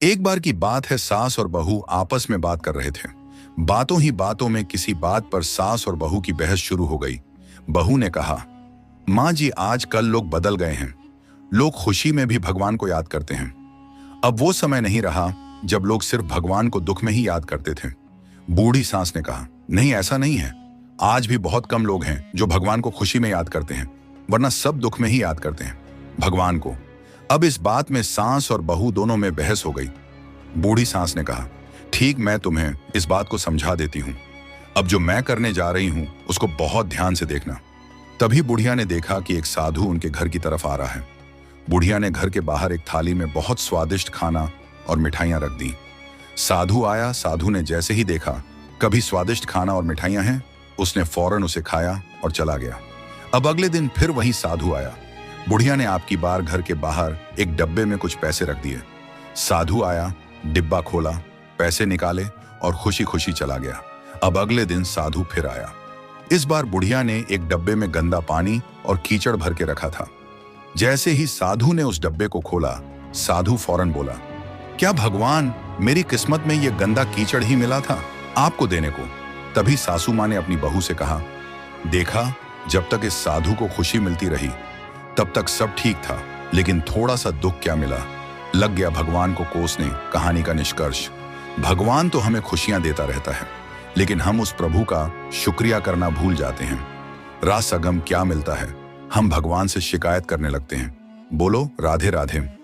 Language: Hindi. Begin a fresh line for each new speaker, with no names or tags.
एक बार की बात है, सास और बहू आपस में बात कर रहे थे। बातों ही बातों में किसी बात पर सास और बहू की बहस शुरू हो गई। बहू ने कहा, माँ जी, आजकल लोग बदल गए हैं। लोग खुशी में भी भगवान को याद करते हैं। अब वो समय नहीं रहा जब लोग सिर्फ भगवान को दुख में ही याद करते थे। बूढ़ी सास ने कहा, नहीं, ऐसा नहीं है। आज भी बहुत कम लोग हैं जो भगवान को खुशी में याद करते हैं, वरना सब दुख में ही याद करते हैं भगवान को। अब इस बात में सास और बहू दोनों में बहस हो गई। बूढ़ी सास ने कहा, ठीक, मैं तुम्हें इस बात को समझा देती हूँ। अब जो मैं करने जा रही हूँ उसको बहुत ध्यान से देखना। तभी बुढ़िया ने देखा कि एक साधु उनके घर की तरफ आ रहा है। बुढ़िया ने घर के बाहर एक थाली में बहुत स्वादिष्ट खाना और मिठाइयां रख दी। साधु आया। साधु ने जैसे ही देखा कभी स्वादिष्ट खाना और मिठाइयां हैं, उसने फौरन उसे खाया और चला गया। अब अगले दिन फिर वही साधु आया। बुढ़िया ने आपकी बार घर के बाहर एक डब्बे में कुछ पैसे रख दिए। साधु आया, डिब्बा खोला, पैसे निकाले और खुशी खुशी चला गया। अब अगले दिन साधु फिर आया। इस बार बुढ़िया ने एक डब्बे में गंदा पानी और कीचड़ भर के रखा था। जैसे ही साधु ने उस डब्बे को खोला, साधु फौरन बोला, क्या भगवान, मेरी किस्मत में ये गंदा कीचड़ ही मिला था आपको देने को? तभी सासू माँ ने अपनी बहू से कहा, देखा, जब तक इस साधु को खुशी मिलती रही तब तक सब ठीक था, लेकिन थोड़ा सा दुख क्या मिला, लग गया भगवान को कोसने। कहानी का निष्कर्ष, भगवान तो हमें खुशियां देता रहता है, लेकिन हम उस प्रभु का शुक्रिया करना भूल जाते हैं। रास अगम क्या मिलता है, हम भगवान से शिकायत करने लगते हैं। बोलो राधे राधे।